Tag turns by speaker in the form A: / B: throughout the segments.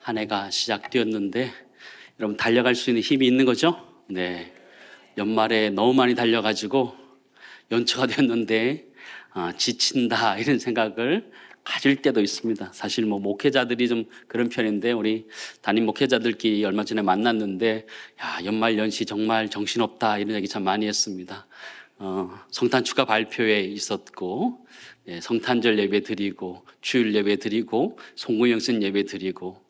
A: 한 해가 시작되었는데 여러분 달려갈 수 있는 힘이 있는 거죠? 네. 연말에 너무 많이 달려가지고 연초가 되었는데 지친다 이런 생각을 가질 때도 있습니다. 사실 목회자들이 좀 그런 편인데 우리 담임 목회자들끼리 얼마 전에 만났는데 연말 연시 정말 정신없다 이런 얘기 참 많이 했습니다. 성탄 축하 발표회 있었고 성탄절 예배 드리고 주일 예배 드리고 송구영신 예배 드리고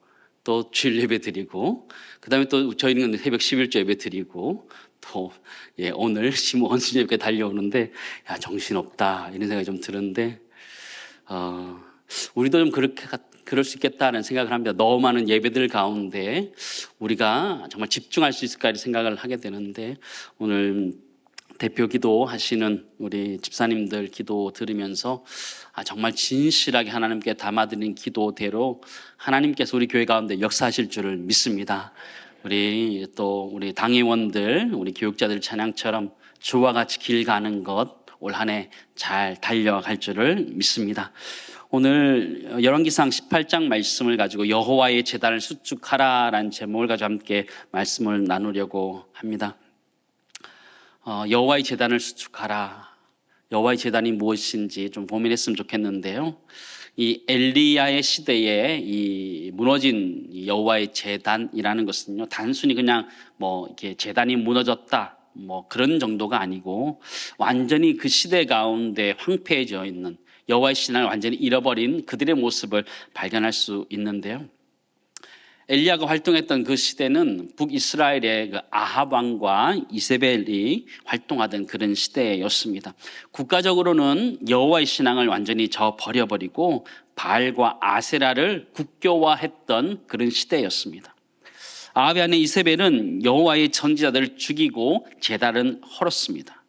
A: 또 주일 예배 드리고 그다음에 또 저희는 새벽 11조 예배 드리고 또 오늘 심오헌신 예배 달려오는데 정신없다 이런 생각이 좀 드는데 우리도 좀 그럴 수 있겠다는 생각을 합니다. 너무 많은 예배들 가운데 우리가 정말 집중할 수 있을까 이런 생각을 하게 되는데 오늘 대표 기도 하시는 우리 집사님들 기도 들으면서 정말 진실하게 하나님께 담아드린 기도대로 하나님께서 우리 교회 가운데 역사하실 줄을 믿습니다. 우리 당회원들, 우리 교육자들 찬양처럼 주와 같이 길 가는 것 올 한 해 잘 달려갈 줄을 믿습니다. 오늘 열왕기상 18장 말씀을 가지고 여호와의 제단을 수축하라라는 제목을 가지고 함께 말씀을 나누려고 합니다. 여호와의 제단을 수축하라. 여호와의 제단이 무엇인지 좀 고민했으면 좋겠는데요. 이 엘리야의 시대에 이 무너진 여호와의 제단이라는 것은요, 단순히 그냥 이렇게 제단이 무너졌다 그런 정도가 아니고 완전히 그 시대 가운데 황폐해져 있는 여호와의 신앙을 완전히 잃어버린 그들의 모습을 발견할 수 있는데요. 엘리야가 활동했던 그 시대는 북이스라엘의 그 아합 왕과 이세벨이 활동하던 그런 시대였습니다. 국가적으로는 여호와의 신앙을 완전히 저버려버리고 바알과 아세라를 국교화했던 그런 시대였습니다. 아합의 아내 이세벨은 여호와의 선지자들을 죽이고 제단을 헐었습니다.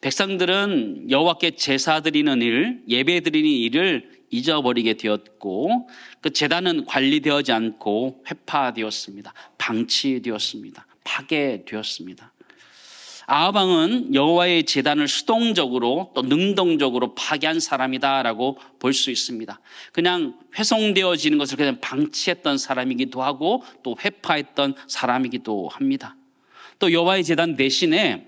A: 백성들은 여호와께 제사 드리는 일, 예배 드리는 일을 잊어버리게 되었고 그 제단은 관리되지 않고 회파되었습니다. 방치되었습니다. 파괴되었습니다. 아합 왕은 여호와의 제단을 수동적으로 또 능동적으로 파괴한 사람이다라고 볼 수 있습니다. 그냥 훼손되어지는 것을 그냥 방치했던 사람이기도 하고 또 회파했던 사람이기도 합니다. 또 여호와의 제단 대신에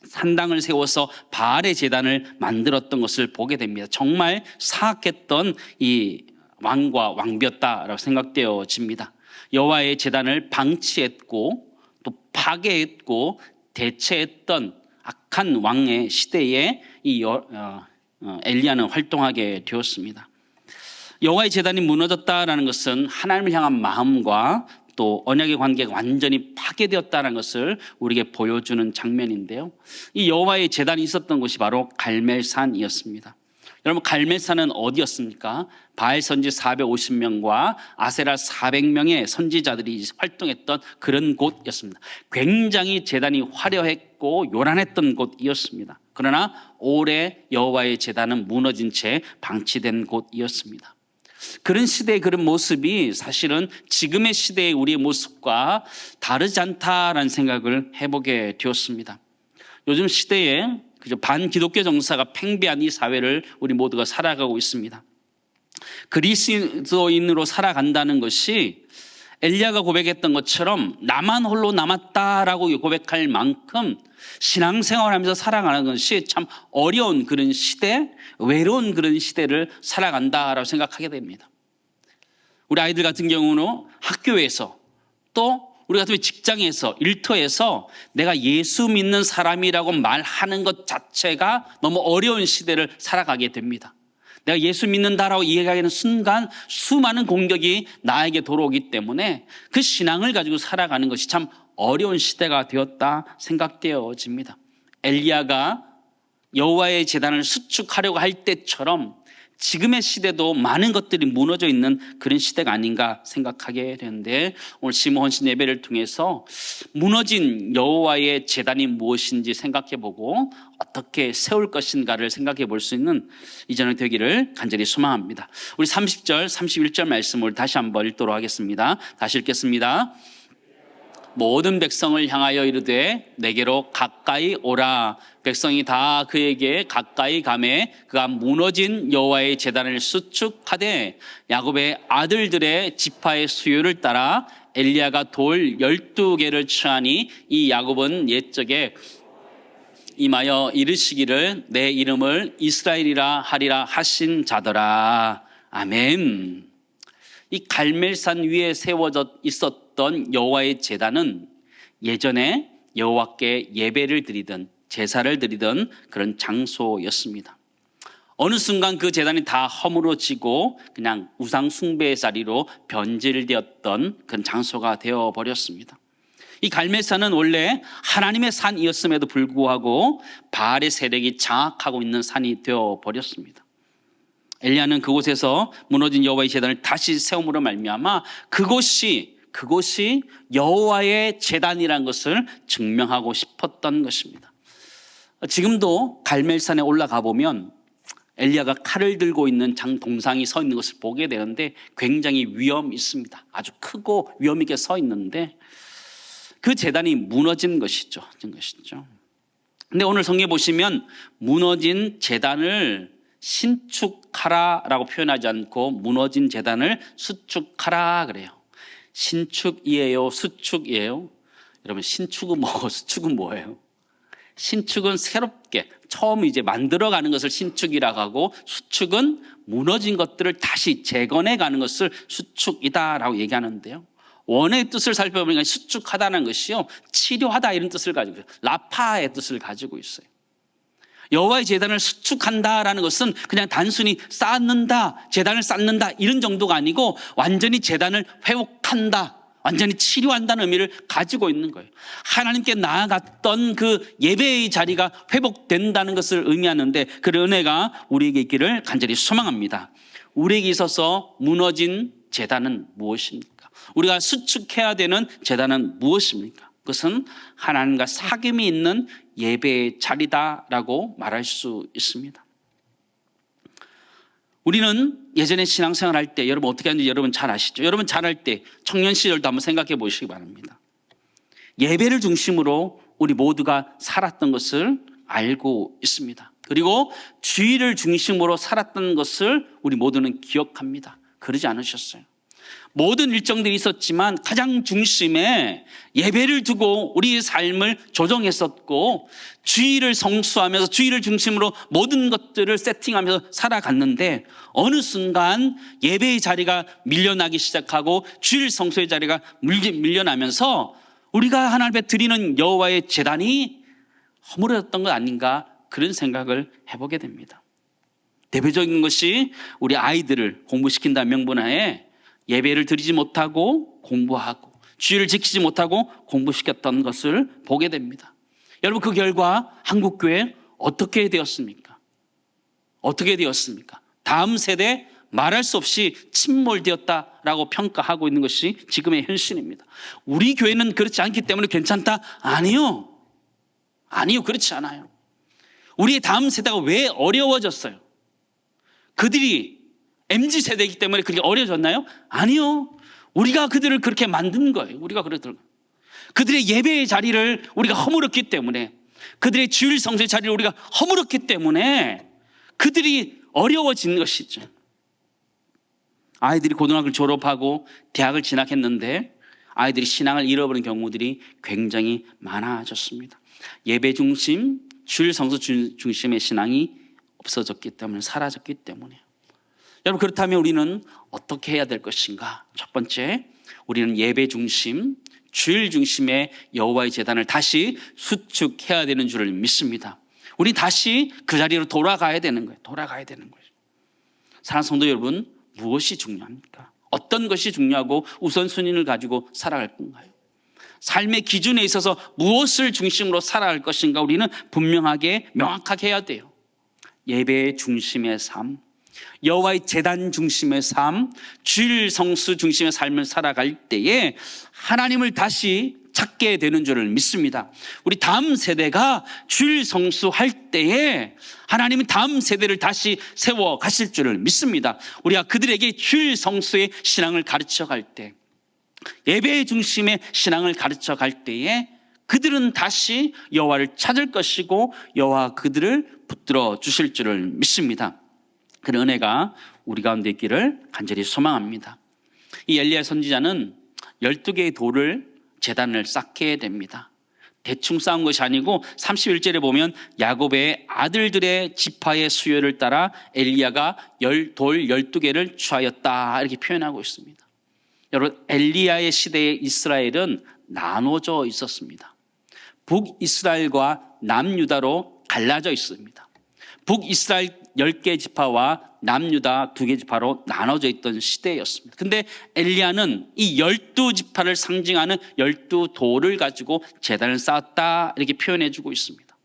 A: 산당을 세워서 바알의 제단을 만들었던 것을 보게 됩니다. 정말 사악했던 이 왕과 왕비였다라고 생각되어집니다. 여호와의 제단을 방치했고 또 파괴했고 대체했던 악한 왕의 시대에 이 엘리야는 활동하게 되었습니다. 여호와의 제단이 무너졌다라는 것은 하나님을 향한 마음과 또 언약의 관계가 완전히 파괴되었다는 것을 우리에게 보여주는 장면인데요. 이 여호와의 제단이 있었던 곳이 바로 갈멜산이었습니다. 여러분, 갈멜산은 어디였습니까? 바알 선지 450명과 아세라 400명의 선지자들이 활동했던 그런 곳이었습니다. 굉장히 제단이 화려했고 요란했던 곳이었습니다. 그러나 오래 여호와의 제단은 무너진 채 방치된 곳이었습니다. 그런 시대의 그런 모습이 사실은 지금의 시대의 우리의 모습과 다르지 않다라는 생각을 해보게 되었습니다. 요즘 시대에 반기독교 정사가 팽배한 이 사회를 우리 모두가 살아가고 있습니다. 그리스도인으로 살아간다는 것이 엘리야가 고백했던 것처럼 나만 홀로 남았다라고 고백할 만큼 신앙생활하면서 살아가는 것이 참 어려운 그런 시대, 외로운 그런 시대를 살아간다라고 생각하게 됩니다. 우리 아이들 같은 경우는 학교에서 또 우리 같은 직장에서 일터에서 내가 예수 믿는 사람이라고 말하는 것 자체가 너무 어려운 시대를 살아가게 됩니다. 내가 예수 믿는다라고 이야기하는 순간 수많은 공격이 나에게 돌아오기 때문에 그 신앙을 가지고 살아가는 것이 참 어려운 시대가 되었다 생각되어집니다. 엘리야가 여호와의 제단을 수축하려고 할 때처럼 지금의 시대도 많은 것들이 무너져 있는 그런 시대가 아닌가 생각하게 되는데 오늘 심오헌신 예배를 통해서 무너진 여호와의 제단이 무엇인지 생각해보고 어떻게 세울 것인가를 생각해 볼 수 있는 이 저녁 되기를 간절히 소망합니다. 우리 30절, 31절 말씀을 다시 한번 읽도록 하겠습니다. 다시 읽겠습니다. 모든 백성을 향하여 이르되 내게로 가까이 오라. 백성이 다 그에게 가까이 가매 그가 무너진 여호와의 제단을 수축하되 야곱의 아들들의 지파의 수요를 따라 엘리야가 돌 12개를 취하니 이 야곱은 옛적에 임하여 이르시기를 내 이름을 이스라엘이라 하리라 하신 자더라. 아멘. 이 갈멜산 위에 세워져 있었던 여호와의 제단은 예전에 여호와께 예배를 드리던 제사를 드리던 그런 장소였습니다. 어느 순간 그 제단이 다 허물어지고 그냥 우상 숭배의 자리로 변질되었던 그런 장소가 되어버렸습니다. 이 갈멜산은 원래 하나님의 산이었음에도 불구하고 바알의 세력이 장악하고 있는 산이 되어버렸습니다. 엘리야는 그곳에서 무너진 여호와의 제단을 다시 세움으로 말미암아 그곳이 여호와의 제단이라는 것을 증명하고 싶었던 것입니다. 지금도 갈멜산에 올라가 보면 엘리야가 칼을 들고 있는 동상이 서 있는 것을 보게 되는데 굉장히 위험이 있습니다. 아주 크고 위험 있게 서 있는데 그 제단이 무너진 것이죠. 근데 오늘 성경에 보시면 무너진 제단을 신축하라라고 표현하지 않고 무너진 제단을 수축하라 그래요. 신축이에요, 수축이에요? 여러분, 신축은 뭐고 수축은 뭐예요? 신축은 새롭게 처음 이제 만들어가는 것을 신축이라고 하고, 수축은 무너진 것들을 다시 재건해 가는 것을 수축이다라고 얘기하는데요. 원의 뜻을 살펴보니까 수축하다는 것이요, 치료하다 이런 뜻을 가지고 있어요. 라파의 뜻을 가지고 있어요. 여호와의 제단을 수축한다라는 것은 그냥 단순히 쌓는다, 제단을 쌓는다 이런 정도가 아니고 완전히 제단을 회복한다, 완전히 치료한다는 의미를 가지고 있는 거예요. 하나님께 나아갔던 그 예배의 자리가 회복된다는 것을 의미하는데, 그 은혜가 우리에게 있기를 간절히 소망합니다. 우리에게 있어서 무너진 제단은 무엇입니까? 우리가 수축해야 되는 제단은 무엇입니까? 그것은 하나님과 사귐이 있는 예배의 자리다라고 말할 수 있습니다. 우리는 예전에 신앙생활 할 때 여러분 어떻게 하는지 여러분 잘 아시죠? 여러분 잘 할 때 청년 시절도 한번 생각해 보시기 바랍니다. 예배를 중심으로 우리 모두가 살았던 것을 알고 있습니다. 그리고 주일을 중심으로 살았던 것을 우리 모두는 기억합니다. 그러지 않으셨어요? 모든 일정들이 있었지만 가장 중심에 예배를 두고 우리의 삶을 조정했었고, 주일을 성수하면서 주일을 중심으로 모든 것들을 세팅하면서 살아갔는데, 어느 순간 예배의 자리가 밀려나기 시작하고 주일 성수의 자리가 밀려나면서 우리가 하나님 앞에 드리는 여호와의 제단이 허물어졌던 것 아닌가, 그런 생각을 해보게 됩니다. 대표적인 것이 우리 아이들을 공부시킨다는 명분하에 예배를 드리지 못하고 공부하고 주일을 지키지 못하고 공부시켰던 것을 보게 됩니다. 여러분, 그 결과 한국교회 어떻게 되었습니까? 어떻게 되었습니까? 다음 세대 말할 수 없이 침몰되었다라고 평가하고 있는 것이 지금의 현실입니다. 우리 교회는 그렇지 않기 때문에 괜찮다? 아니요, 그렇지 않아요. 우리의 다음 세대가 왜 어려워졌어요? 그들이 MZ세대이기 때문에 그렇게 어려졌나요? 아니요. 우리가 그들을 그렇게 만든 거예요. 그들의 예배의 자리를 우리가 허물었기 때문에, 그들의 주일 성수의 자리를 우리가 허물었기 때문에 그들이 어려워진 것이죠. 아이들이 고등학교를 졸업하고 대학을 진학했는데 아이들이 신앙을 잃어버린 경우들이 굉장히 많아졌습니다. 예배 중심, 주일 성수 중심의 신앙이 없어졌기 때문에, 사라졌기 때문에. 여러분, 그렇다면 우리는 어떻게 해야 될 것인가? 첫 번째, 우리는 예배 중심, 주일 중심의 여호와의 제단을 다시 수축해야 되는 줄을 믿습니다. 우리 다시 그 자리로 돌아가야 되는 거예요. 사랑하는 성도 여러분, 무엇이 중요합니까? 어떤 것이 중요하고 우선순위를 가지고 살아갈 건가요? 삶의 기준에 있어서 무엇을 중심으로 살아갈 것인가, 우리는 분명하게 명확하게 해야 돼요. 예배 중심의 삶, 여호와의 제단 중심의 삶, 주일 성수 중심의 삶을 살아갈 때에 하나님을 다시 찾게 되는 줄을 믿습니다. 우리 다음 세대가 주일 성수할 때에 하나님은 다음 세대를 다시 세워 가실 줄을 믿습니다. 우리가 그들에게 주일 성수의 신앙을 가르쳐 갈 때, 예배의 중심의 신앙을 가르쳐 갈 때에 그들은 다시 여호와를 찾을 것이고 여호와 그들을 붙들어 주실 줄을 믿습니다. 그런 은혜가 우리 가운데 있기를 간절히 소망합니다. 이 엘리야 선지자는 12개의 돌을 제단을 쌓게 됩니다. 대충 쌓은 것이 아니고 31절에 보면 야곱의 아들들의 지파의 수요를 따라 엘리야가 돌 12개를 취하였다 이렇게 표현하고 있습니다. 여러분, 엘리야의 시대에 이스라엘은 나눠져 있었습니다. 북이스라엘과 남유다로 갈라져 있습니다. 북이스라엘 10개 지파와 남유다 2개 지파로 나눠져 있던 시대였습니다. 근데 엘리야는 이 12지파를 상징하는 12돌을 가지고 제단을 쌓았다 이렇게 표현해 주고 있습니다.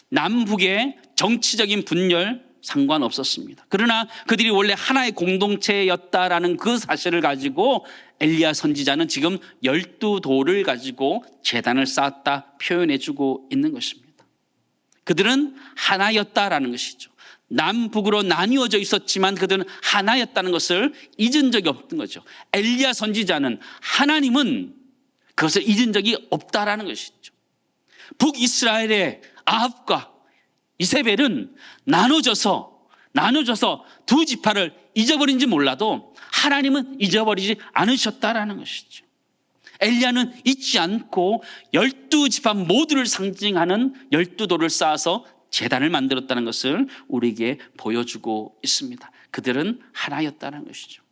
A: 남북의 정치적인 분열 상관없었습니다. 그러나 그들이 원래 하나의 공동체였다라는 그 사실을 가지고 엘리야 선지자는 지금 12돌을 가지고 제단을 쌓았다 표현해 주고 있는 것입니다. 그들은 하나였다라는 것이죠. 남북으로 나뉘어져 있었지만 그들은 하나였다는 것을 잊은 적이 없던 거죠. 엘리야 선지자는 하나님은 그것을 잊은 적이 없다라는 것이죠. 북이스라엘의 아합과 이세벨은 나눠져서 2지파를 잊어버린지 몰라도 하나님은 잊어버리지 않으셨다라는 것이죠. 엘리야는 잊지 않고 12지파 모두를 상징하는 12돌을 쌓아서 제단을 만들었다는 것을 우리에게 보여주고 있습니다. 그들은 하나였다는 것이죠.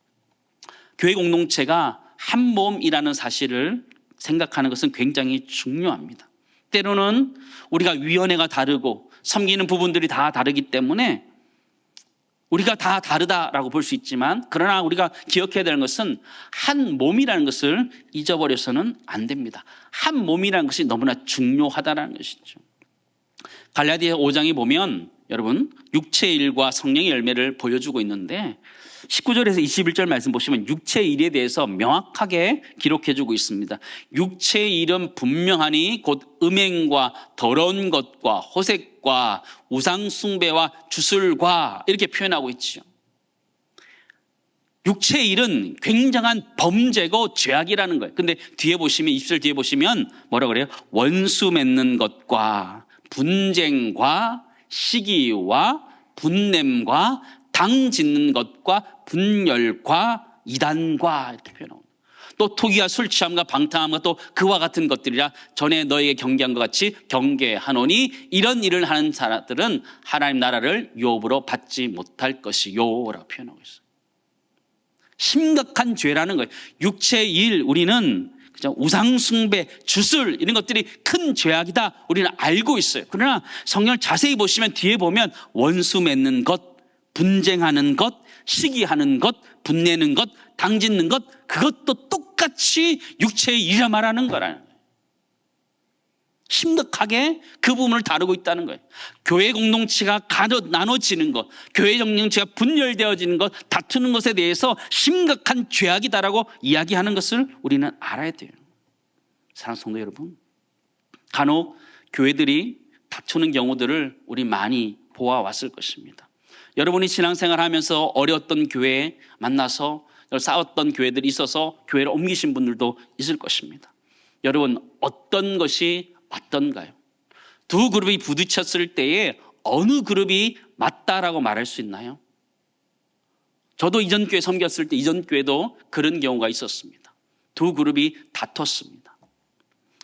A: 교회 공동체가 한 몸이라는 사실을 생각하는 것은 굉장히 중요합니다. 때로는 우리가 위원회가 다르고 섬기는 부분들이 다 다르기 때문에 우리가 다 다르다라고 볼 수 있지만, 그러나 우리가 기억해야 되는 것은 한 몸이라는 것을 잊어버려서는 안 됩니다. 한 몸이라는 것이 너무나 중요하다는 것이죠. 갈라디아 5장에 보면 여러분 육체의 일과 성령의 열매를 보여주고 있는데 19절에서 21절 말씀 보시면 육체의 일에 대해서 명확하게 기록해주고 있습니다. 육체의 일은 분명하니 곧 음행과 더러운 것과 호색과 우상숭배와 주술과 이렇게 표현하고 있죠. 육체의 일은 굉장한 범죄고 죄악이라는 거예요. 근데 뒤에 보시면 20절 뒤에 보시면 뭐라 그래요? 원수 맺는 것과 분쟁과 시기와 분냄과 당 짓는 것과 분열과 이단과 이렇게 표현합니다. 또 토기와 술 취함과 방탕함과 또 그와 같은 것들이라 전에 너에게 경계한 것 같이 경계하노니 이런 일을 하는 사람들은 하나님 나라를 유업으로 받지 못할 것이요 라고 표현하고 있어요. 심각한 죄라는 거예요. 육체의 일, 우리는 우상숭배, 주술 이런 것들이 큰 죄악이다 우리는 알고 있어요. 그러나 성경을 자세히 보시면 뒤에 보면 원수 맺는 것, 분쟁하는 것, 시기하는 것, 분내는 것, 당짓는 것, 그것도 똑같이 육체의 일이라 말하는 거라는 거예요. 심각하게 그 부분을 다루고 있다는 거예요. 교회 공동체가 나눠지는 것, 교회 공동체가 분열되어지는 것, 다투는 것에 대해서 심각한 죄악이다라고 이야기하는 것을 우리는 알아야 돼요. 사랑하는 성도 여러분, 간혹 교회들이 다투는 경우들을 우리 많이 보아왔을 것입니다. 여러분이 신앙생활하면서 어려웠던 교회에 만나서 싸웠던 교회들이 있어서 교회를 옮기신 분들도 있을 것입니다. 여러분, 어떤 것이 맞던가요? 두 그룹이 부딪혔을 때에 어느 그룹이 맞다라고 말할 수 있나요? 저도 이전 교회 섬겼을 때 이전 교회도 그런 경우가 있었습니다. 두 그룹이 다퉜습니다.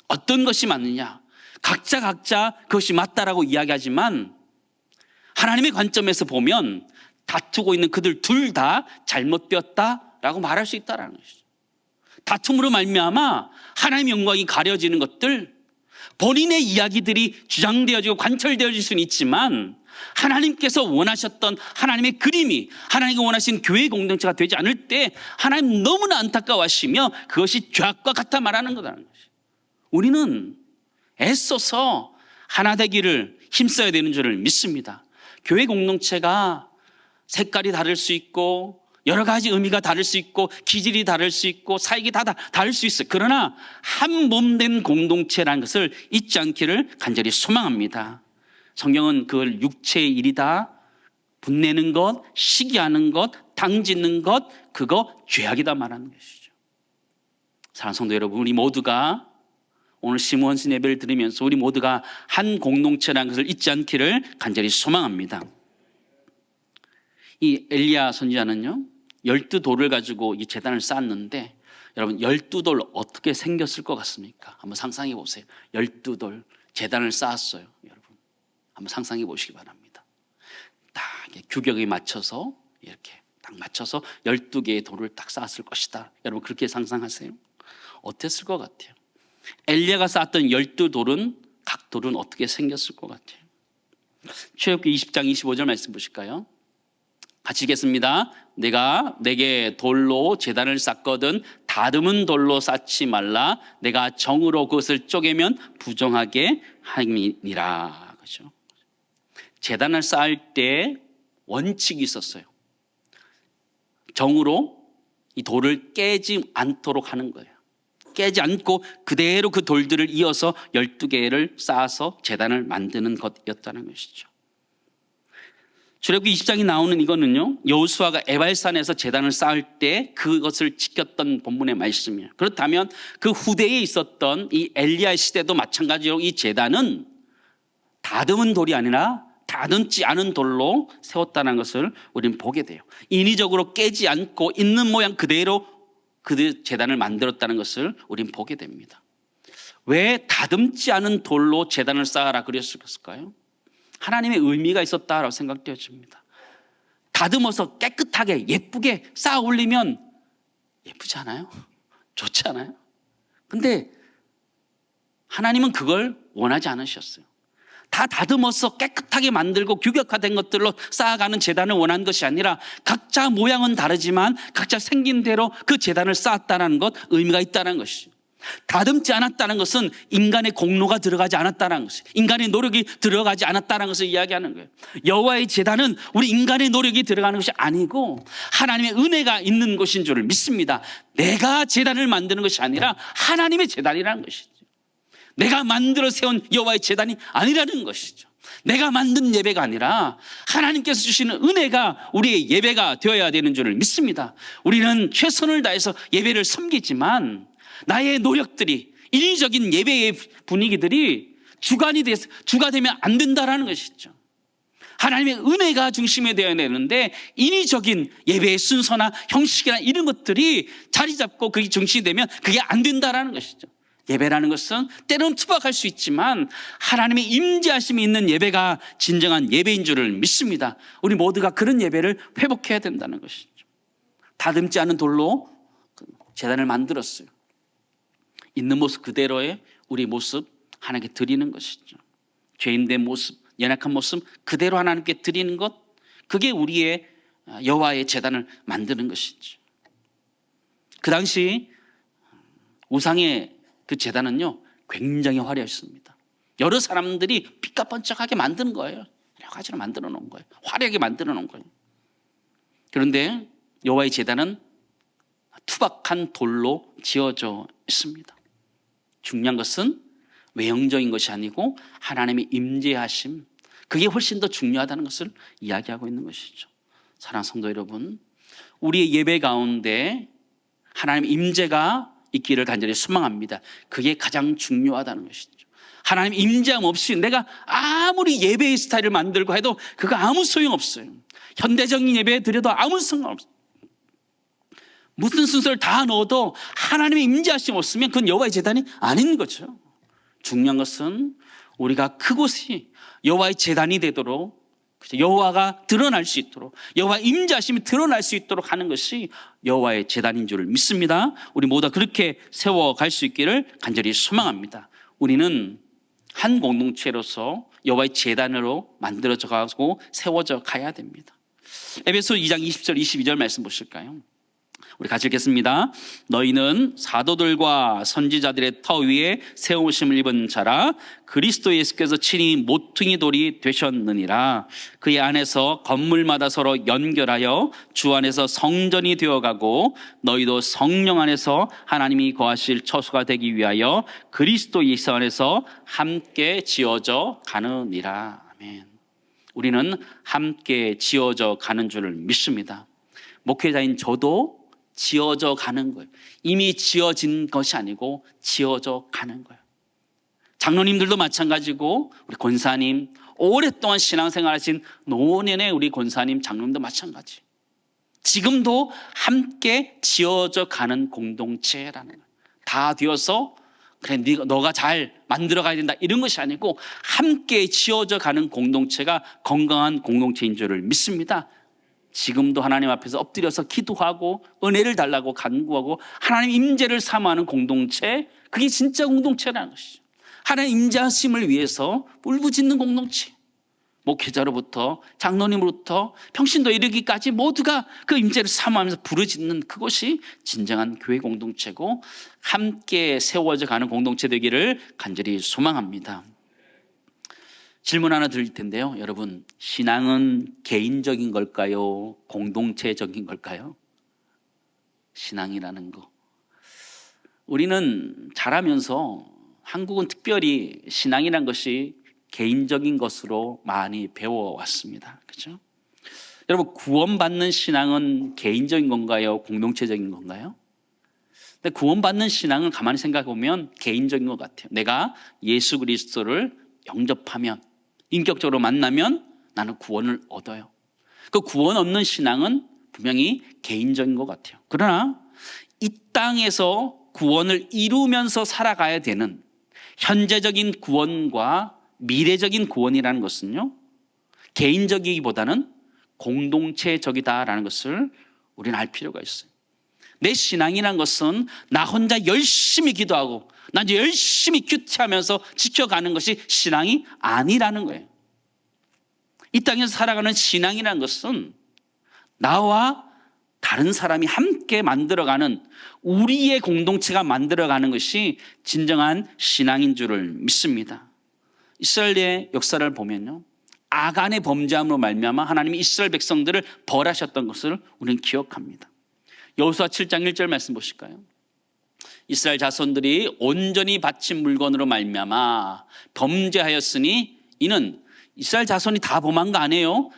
A: 어떤 것이 맞느냐? 각자 그것이 맞다라고 이야기하지만 하나님의 관점에서 보면 다투고 있는 그들 둘 다 잘못되었다라고 말할 수 있다는 것이죠. 다툼으로 말미암아 하나님의 영광이 가려지는 것들, 본인의 이야기들이 주장되어지고 관철되어질 수는 있지만 하나님께서 원하셨던 하나님의 그림이 하나님이 원하신 교회 공동체가 되지 않을 때 하나님 너무나 안타까워하시며 그것이 죄악과 같아 말하는 거라는 것이죠. 우리는 애써서 하나 되기를 힘써야 되는 줄을 믿습니다. 교회 공동체가 색깔이 다를 수 있고 여러 가지 의미가 다를 수 있고 기질이 다를 수 있고 사역이 다 다를 수 있어요. 그러나 한 몸 된 공동체라는 것을 잊지 않기를 간절히 소망합니다. 성경은 그걸 육체의 일이다, 분내는 것, 시기하는 것, 당짓는 것, 그거 죄악이다 말하는 것이죠. 사랑하는 성도 여러분, 우리 모두가 오늘 시무헌신 예배를 드리면서 우리 모두가 한 공동체라는 것을 잊지 않기를 간절히 소망합니다. 이 엘리야 선지자는요 12돌을 가지고 이 제단을 쌓았는데, 여러분 12돌 어떻게 생겼을 것 같습니까? 한번 상상해 보세요. 12돌 제단을 쌓았어요. 여러분 한번 상상해 보시기 바랍니다. 딱 규격에 맞춰서 이렇게 딱 맞춰서 12개의 돌을 딱 쌓았을 것이다. 여러분 그렇게 상상하세요. 어땠을 것 같아요? 엘리야가 쌓았던 12돌은 각 돌은 어떻게 생겼을 것 같아요? 출애굽기 20장 25절 말씀 보실까요? 같이 읽겠습니다. 내가 내게 돌로 제단을 쌓거든 다듬은 돌로 쌓지 말라. 내가 정으로 그것을 쪼개면 부정하게 함이니라. 그렇죠? 제단을 쌓을 때 원칙이 있었어요. 정으로 이 돌을 깨지 않도록 하는 거예요. 깨지 않고 그대로 그 돌들을 이어서 12개를 쌓아서 제단을 만드는 것이었다는 것이죠. 출애굽기 20장이 나오는 이거는요 여호수아가 에발산에서 제단을 쌓을 때 그것을 지켰던 본문의 말씀이에요. 그렇다면 그 후대에 있었던 이 엘리야 시대도 마찬가지로 이 제단은 다듬은 돌이 아니라 다듬지 않은 돌로 세웠다는 것을 우리는 보게 돼요. 인위적으로 깨지 않고 있는 모양 그대로 그 제단을 만들었다는 것을 우리는 보게 됩니다. 왜 다듬지 않은 돌로 제단을 쌓아라 그랬을까요? 하나님의 의미가 있었다라고 생각되어집니다. 다듬어서 깨끗하게 예쁘게 쌓아 올리면 예쁘지 않아요? 좋지 않아요? 근데 하나님은 그걸 원하지 않으셨어요. 다 다듬어서 깨끗하게 만들고 규격화된 것들로 쌓아가는 제단을 원한 것이 아니라 각자 모양은 다르지만 각자 생긴 대로 그 제단을 쌓았다는 것, 의미가 있다는 것이죠. 다듬지 않았다는 것은 인간의 공로가 들어가지 않았다는 것이, 인간의 노력이 들어가지 않았다는 것을 이야기하는 거예요. 여호와의 제단은 우리 인간의 노력이 들어가는 것이 아니고 하나님의 은혜가 있는 것인 줄을 믿습니다. 내가 제단을 만드는 것이 아니라 하나님의 제단이라는 것이죠. 내가 만들어 세운 여호와의 제단이 아니라는 것이죠. 내가 만든 예배가 아니라 하나님께서 주시는 은혜가 우리의 예배가 되어야 되는 줄을 믿습니다. 우리는 최선을 다해서 예배를 섬기지만 나의 노력들이, 인위적인 예배의 분위기들이 주가 되면 안 된다라는 것이죠. 하나님의 은혜가 중심이 되어야 되는데 인위적인 예배의 순서나 형식이나 이런 것들이 자리 잡고 그게 중심이 되면 그게 안 된다라는 것이죠. 예배라는 것은 때로는 투박할 수 있지만 하나님의 임재하심이 있는 예배가 진정한 예배인 줄을 믿습니다. 우리 모두가 그런 예배를 회복해야 된다는 것이죠. 다듬지 않은 돌로 제단을 만들었어요. 있는 모습 그대로의 우리 모습 하나님께 드리는 것이죠. 죄인된 모습, 연약한 모습 그대로 하나님께 드리는 것, 그게 우리의 여호와의 제단을 만드는 것이죠. 그 당시 우상의 그 제단은요 굉장히 화려했습니다. 여러 사람들이 삐까뻔쩍하게 만드는 거예요. 여러 가지로 만들어 놓은 거예요. 화려하게 만들어 놓은 거예요. 그런데 여호와의 제단은 투박한 돌로 지어져 있습니다. 중요한 것은 외형적인 것이 아니고 하나님의 임재하심, 그게 훨씬 더 중요하다는 것을 이야기하고 있는 것이죠. 사랑하는 성도 여러분, 우리의 예배 가운데 하나님의 임재가 있기를 간절히 소망합니다. 그게 가장 중요하다는 것이죠. 하나님 임재함 없이 내가 아무리 예배의 스타일을 만들고 해도 그거 아무 소용없어요. 현대적인 예배 드려도 아무 소용없어요. 무슨 순서를 다 넣어도 하나님의 임재하심 없으면 그건 여호와의 제단이 아닌 거죠. 중요한 것은 우리가 그곳이 여호와의 제단이 되도록, 여호와가 드러날 수 있도록, 여호와의 임재하심이 드러날 수 있도록 하는 것이 여호와의 제단인 줄 믿습니다. 우리 모두 그렇게 세워갈 수 있기를 간절히 소망합니다. 우리는 한 공동체로서 여호와의 제단으로 만들어져 가고 세워져 가야 됩니다. 에베소 2장 20절 22절 말씀 보실까요? 우리 같이 읽겠습니다. 너희는 사도들과 선지자들의 터 위에 세우심을 입은 자라. 그리스도 예수께서 친히 모퉁이 돌이 되셨느니라. 그의 안에서 건물마다 서로 연결하여 주 안에서 성전이 되어가고 너희도 성령 안에서 하나님이 거하실 처소가 되기 위하여 그리스도 예수 안에서 함께 지어져 가느니라. 아멘. 우리는 함께 지어져 가는 줄을 믿습니다. 목회자인 저도 지어져 가는 거예요. 이미 지어진 것이 아니고 지어져 가는 거예요. 장로님들도 마찬가지고 우리 권사님, 오랫동안 신앙생활하신 노년의 우리 권사님, 장로님도 마찬가지. 지금도 함께 지어져 가는 공동체라는 거예요. 다 되어서 그래 너가 잘 만들어 가야 된다 이런 것이 아니고 함께 지어져 가는 공동체가 건강한 공동체인 줄을 믿습니다. 지금도 하나님 앞에서 엎드려서 기도하고 은혜를 달라고 간구하고 하나님 임재를 사모하는 공동체, 그게 진짜 공동체라는 것이죠. 하나님 임재하심을 위해서 울부짖는 공동체, 목회자로부터 장로님으로부터 평신도 이르기까지 모두가 그 임재를 사모하면서 부르짖는 그것이 진정한 교회 공동체고 함께 세워져 가는 공동체 되기를 간절히 소망합니다. 질문 하나 드릴 텐데요. 여러분, 신앙은 개인적인 걸까요? 공동체적인 걸까요? 신앙이라는 거. 우리는 자라면서 한국은 특별히 신앙이라는 것이 개인적인 것으로 많이 배워왔습니다. 그렇죠? 여러분, 구원받는 신앙은 개인적인 건가요? 공동체적인 건가요? 근데 구원받는 신앙은 가만히 생각해 보면 개인적인 것 같아요. 내가 예수 그리스도를 영접하면, 인격적으로 만나면 나는 구원을 얻어요. 그 구원 얻는 신앙은 분명히 개인적인 것 같아요. 그러나 이 땅에서 구원을 이루면서 살아가야 되는 현재적인 구원과 미래적인 구원이라는 것은요, 개인적이기보다는 공동체적이다라는 것을 우리는 알 필요가 있어요. 내 신앙이라는 것은 나 혼자 열심히 기도하고 나 이제 열심히 큐티하면서 지켜가는 것이 신앙이 아니라는 거예요. 이 땅에서 살아가는 신앙이라는 것은 나와 다른 사람이 함께 만들어가는, 우리의 공동체가 만들어가는 것이 진정한 신앙인 줄을 믿습니다. 이스라엘의 역사를 보면요, 아간의 범죄함으로 말미암아 하나님이 이스라엘 백성들을 벌하셨던 것을 우리는 기억합니다. 여호수아 7장 1절 말씀 보실까요? 이스라엘 자손들이 온전히 바친 물건으로 말미암아 범죄하였으니, 이는 이스라엘 자손이 다 범한 거 아니에요.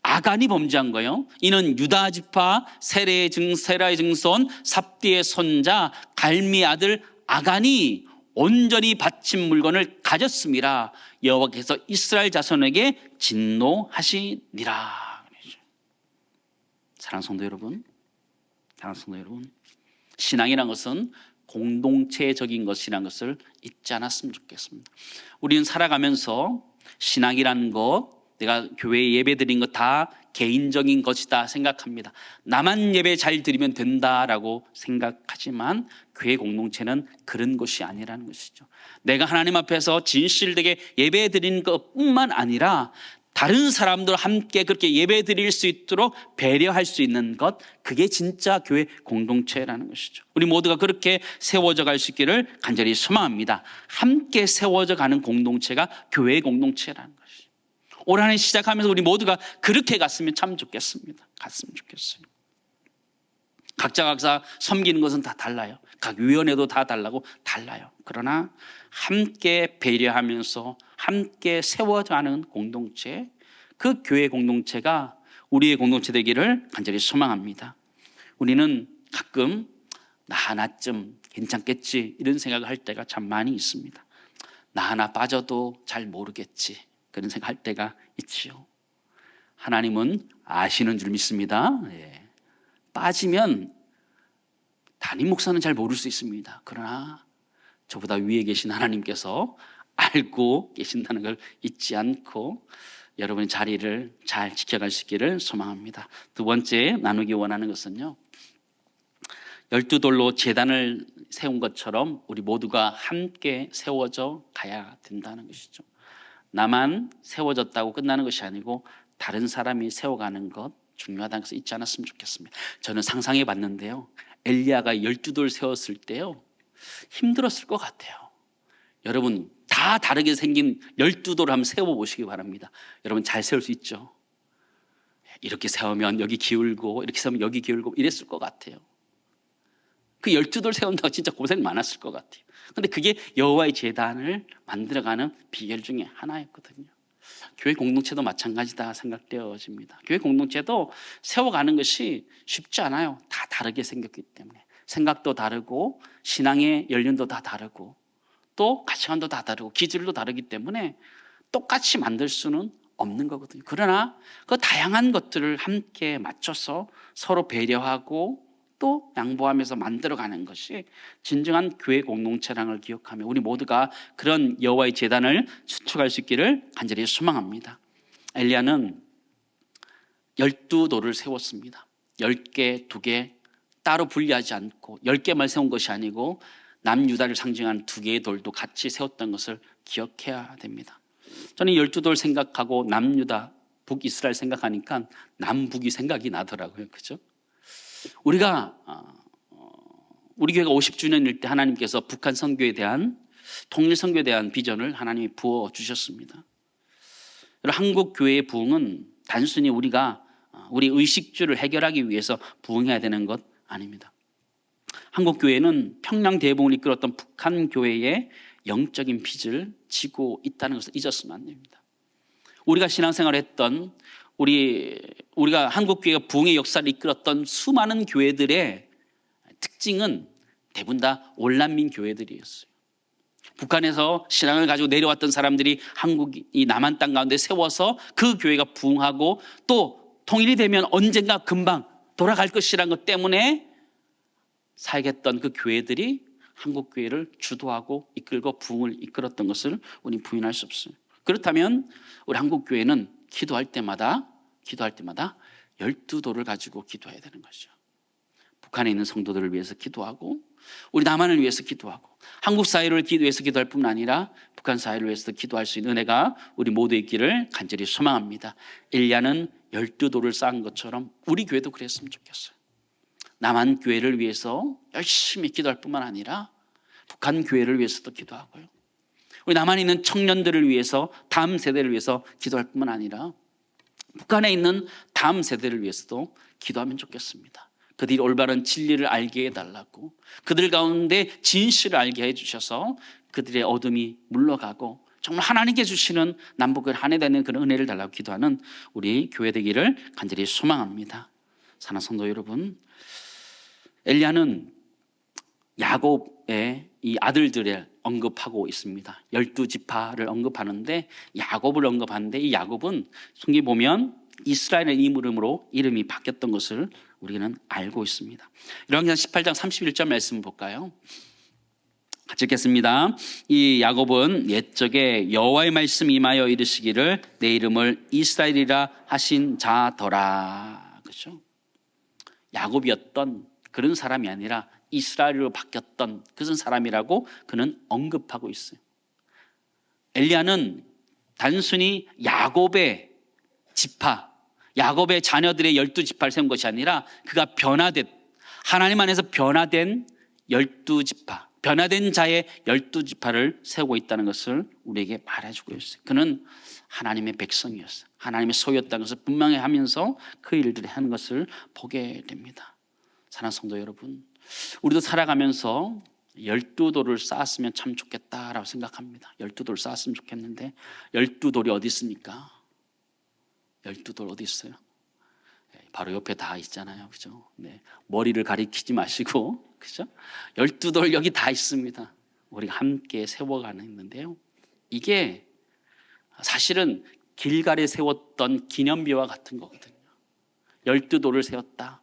A: 아간이 범죄한 거예요. 이는 유다 지파 세라의 증손 삽디의 손자 갈미 아들 아간이 온전히 바친 물건을 가졌음이라 여호와께서 이스라엘 자손에게 진노하시니라. 사랑하는 성도 여러분, 신앙이란 것은 공동체적인 것이라는 것을 잊지 않았으면 좋겠습니다. 우리는 살아가면서 신앙이라는 것, 내가 교회에 예배 드린 것 다 개인적인 것이다 생각합니다. 나만 예배 잘 드리면 된다라고 생각하지만 교회 공동체는 그런 것이 아니라는 것이죠. 내가 하나님 앞에서 진실되게 예배 드리는 것뿐만 아니라 다른 사람들 함께 그렇게 예배 드릴 수 있도록 배려할 수 있는 것, 그게 진짜 교회 공동체라는 것이죠. 우리 모두가 그렇게 세워져 갈 수 있기를 간절히 소망합니다. 함께 세워져 가는 공동체가 교회의 공동체라는 것이죠. 올 한 해 시작하면서 우리 모두가 그렇게 갔으면 참 좋겠습니다. 갔으면 좋겠어요. 각자 섬기는 것은 다 달라요. 각 위원회도 다 달라요. 그러나 함께 배려하면서 함께 세워가는 공동체, 그 교회 공동체가 우리의 공동체 되기를 간절히 소망합니다. 우리는 가끔 나 하나쯤 괜찮겠지 이런 생각을 할 때가 참 많이 있습니다. 나 하나 빠져도 잘 모르겠지 그런 생각할 때가 있지요. 하나님은 아시는 줄 믿습니다. 빠지면 담임 목사는 잘 모를 수 있습니다. 그러나 저보다 위에 계신 하나님께서 알고 계신다는 걸 잊지 않고 여러분의 자리를 잘 지켜갈 수 있기를 소망합니다. 두 번째 나누기 원하는 것은요, 12돌로 제단을 세운 것처럼 우리 모두가 함께 세워져 가야 된다는 것이죠. 나만 세워졌다고 끝나는 것이 아니고 다른 사람이 세워가는 것 중요하다는 것을 잊지 않았으면 좋겠습니다. 저는 상상해 봤는데요, 엘리야가 12돌 세웠을 때요, 힘들었을 것 같아요. 여러분, 다 다르게 생긴 12돌을 한번 세워보시기 바랍니다. 여러분 잘 세울 수 있죠? 이렇게 세우면 여기 기울고 이렇게 세우면 여기 기울고 이랬을 것 같아요. 그 12돌 세운다고 진짜 고생 많았을 것 같아요. 근데 그게 여호와의 제단을 만들어가는 비결 중에 하나였거든요. 교회 공동체도 마찬가지다 생각되어집니다. 교회 공동체도 세워가는 것이 쉽지 않아요. 다 다르게 생겼기 때문에. 생각도 다르고 신앙의 연륜도 다 다르고 또 가치관도 다 다르고 기질도 다르기 때문에 똑같이 만들 수는 없는 거거든요. 그러나 그 다양한 것들을 함께 맞춰서 서로 배려하고 또 양보하면서 만들어가는 것이 진정한 교회 공동체라는 걸 기억하며 우리 모두가 그런 여호와의 제단을 수축할 수 있기를 간절히 소망합니다. 엘리야는 12돌을 세웠습니다. 10개, 2개 따로 분리하지 않고 10개만 세운 것이 아니고 남유다를 상징하는 2개의 돌도 같이 세웠던 것을 기억해야 됩니다. 저는 12돌 생각하고 남유다, 북이스라엘 생각하니까 남북이 생각이 나더라고요. 그죠? 우리가 우리 교회가 50주년일 때 하나님께서 북한 선교에 대한 통일 선교에 대한 비전을 하나님이 부어 주셨습니다. 한국 교회의 부흥은 단순히 우리가 우리 의식주를 해결하기 위해서 부흥해야 되는 것 아닙니다. 한국 교회는 평양 대붕을 이끌었던 북한 교회의 영적인 빚을 지고 있다는 것을 잊었으면 안 됩니다. 우리가 신앙생활을 했던 우리가 한국 교회가 부흥의 역사를 이끌었던 수많은 교회들의 특징은 대부분 다 원난민 교회들이었어요. 북한에서 신앙을 가지고 내려왔던 사람들이 이 남한 땅 가운데 세워서 그 교회가 부흥하고 또 통일이 되면 언젠가 금방 돌아갈 것이라는 것 때문에 살겠던 그 교회들이 한국 교회를 주도하고 이끌고 부흥을 이끌었던 것을 우리 부인할 수 없어요. 그렇다면 우리 한국 교회는 기도할 때마다 12돌을 가지고 기도해야 되는 것이죠. 북한에 있는 성도들을 위해서 기도하고 우리 남한을 위해서 기도하고 한국 사회를 위해서 기도할 뿐만 아니라 북한 사회를 위해서 기도할 수 있는 은혜가 우리 모두 있기를 간절히 소망합니다. 엘리야는 12돌을 쌓은 것처럼 우리 교회도 그랬으면 좋겠어요. 남한 교회를 위해서 열심히 기도할 뿐만 아니라 북한 교회를 위해서도 기도하고요. 우리 남한에 있는 청년들을 위해서 다음 세대를 위해서 기도할 뿐만 아니라 북한에 있는 다음 세대를 위해서도 기도하면 좋겠습니다. 그들이 올바른 진리를 알게 해달라고 그들 가운데 진실을 알게 해주셔서 그들의 어둠이 물러가고 정말 하나님께 주시는 남북을 하나되는 그런 은혜를 달라고 기도하는 우리 교회 되기를 간절히 소망합니다. 사랑하는 성도 여러분, 엘리야는 야곱의 이 아들들을 언급하고 있습니다. 12지파를 언급하는데 야곱을 언급하는데 이 야곱은 성경에 보면 이스라엘의 이름으로 이름이 바뀌었던 것을 우리는 알고 있습니다. 열왕기상 18장 31절 말씀 볼까요? 같이 읽겠습니다. 이 야곱은 옛적에 여호와의 말씀이 임하여 이르시기를 내 이름을 이스라엘이라 하신 자더라. 그렇죠? 야곱이었던 그런 사람이 아니라 이스라엘로 바뀌었던 그런 사람이라고 그는 언급하고 있어요. 엘리야는 단순히 야곱의 지파, 야곱의 자녀들의 12지파를 세운 것이 아니라 그가 변화된, 하나님 안에서 변화된 12지파, 변화된 자의 12지파를 세우고 있다는 것을 우리에게 말해주고 있어요. 그는 하나님의 백성이었어요. 하나님의 소유였다는 것을 분명히 하면서 그 일들을 하는 것을 보게 됩니다. 사랑하는 성도 여러분, 우리도 살아가면서 12돌을 쌓았으면 참 좋겠다라고 생각합니다. 12돌 쌓았으면 좋겠는데 12돌이 어디 있습니까? 12돌 어디 있어요? 바로 옆에 다 있잖아요. 그죠? 네. 머리를 가리키지 마시고, 그죠? 12돌 여기 다 있습니다. 우리가 함께 세워가는 있는데요. 이게 사실은 길갈에 세웠던 기념비와 같은 거거든요. 12돌을 세웠다.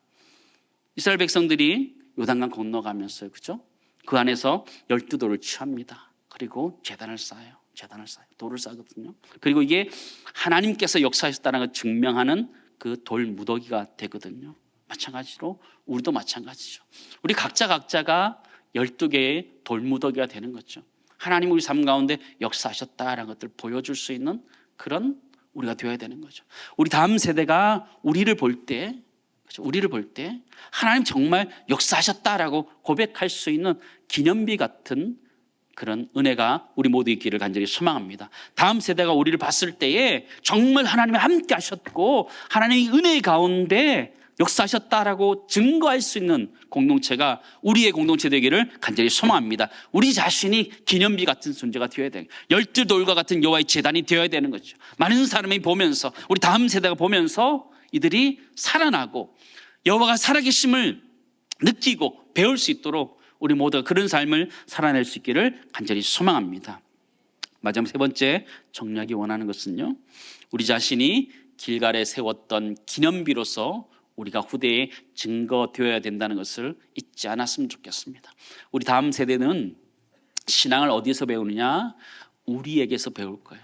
A: 이스라엘 백성들이 요단강 건너가면서, 그죠? 그 안에서 12돌을 취합니다. 그리고 제단을 쌓아요. 돌을 쌓거든요. 그리고 이게 하나님께서 역사하셨다는 걸 증명하는 그 돌 무더기가 되거든요. 마찬가지로 우리도 마찬가지죠. 우리 각자가 12개의 돌 무더기가 되는 거죠. 하나님 우리 삶 가운데 역사하셨다라는 것들을 보여줄 수 있는 그런 우리가 되어야 되는 거죠. 우리 다음 세대가 우리를 볼 때 하나님 정말 역사하셨다라고 고백할 수 있는 기념비 같은 그런 은혜가 우리 모두 있기를 간절히 소망합니다. 다음 세대가 우리를 봤을 때에 정말 하나님이 함께 하셨고 하나님의 은혜 가운데 역사하셨다라고 증거할 수 있는 공동체가 우리의 공동체 되기를 간절히 소망합니다. 우리 자신이 기념비 같은 존재가 되어야 돼요. 12돌과 같은 여호와의 제단이 되어야 되는 거죠. 많은 사람이 보면서, 우리 다음 세대가 보면서 이들이 살아나고 여호와가 살아계심을 느끼고 배울 수 있도록 우리 모두가 그런 삶을 살아낼 수 있기를 간절히 소망합니다. 마지막 세 번째 정리하기 원하는 것은요, 우리 자신이 길갈에 세웠던 기념비로서 우리가 후대에 증거되어야 된다는 것을 잊지 않았으면 좋겠습니다. 우리 다음 세대는 신앙을 어디서 배우느냐? 우리에게서 배울 거예요.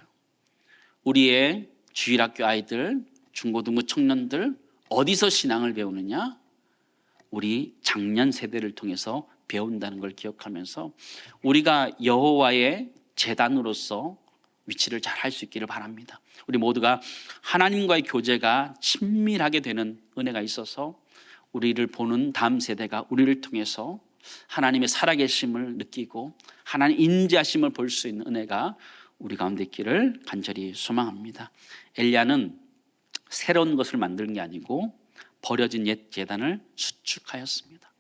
A: 우리의 주일학교 아이들, 중고등부 청년들 어디서 신앙을 배우느냐? 우리 장년 세대를 통해서 배운다는 걸 기억하면서 우리가 여호와의 제단으로서 위치를 잘 할 수 있기를 바랍니다. 우리 모두가 하나님과의 교제가 친밀하게 되는 은혜가 있어서 우리를 보는 다음 세대가 우리를 통해서 하나님의 살아계심을 느끼고 하나님 인자하심을 볼 수 있는 은혜가 우리 가운데 있기를 간절히 소망합니다. 엘리야는 새로운 것을 만드는 게 아니고 버려진 옛 제단을 수축하였습니다.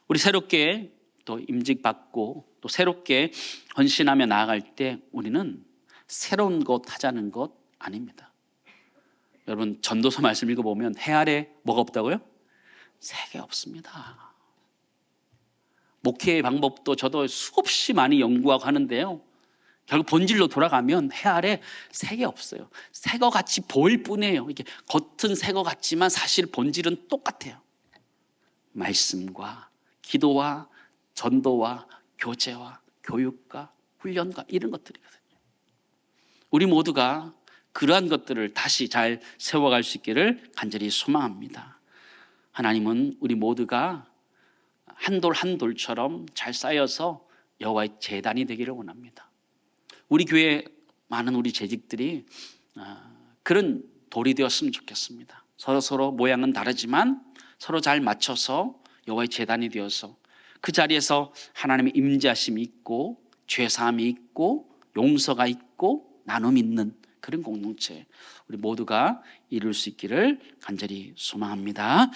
A: 우리 새롭게 또 임직받고 또 새롭게 헌신하며 나아갈 때 우리는 새로운 것 하자는 것 아닙니다. 여러분, 전도서 말씀 읽어보면 해 아래 뭐가 없다고요? 색이 없습니다. 목회의 방법도 저도 수없이 많이 연구하고 하는데요, 결국 본질로 돌아가면 해 아래 색이 없어요. 새거 같이 보일 뿐이에요. 이게 겉은 새거 같지만 사실 본질은 똑같아요. 말씀과 기도와 전도와 교제와 교육과 훈련과 이런 것들이거든요. 우리 모두가 그러한 것들을 다시 잘 세워갈 수 있기를 간절히 소망합니다. 하나님은 우리 모두가 한 돌 한 돌처럼 잘 쌓여서 여호와의 제단이 되기를 원합니다. 우리 교회 많은 우리 재직들이 그런 돌이 되었으면 좋겠습니다. 서로 모양은 다르지만 서로 잘 맞춰서 여호와의 제단이 되어서 그 자리에서 하나님의 임재하심이 있고 죄사함이 있고 용서가 있고 나눔이 있는 그런 공동체 우리 모두가 이룰 수 있기를 간절히 소망합니다.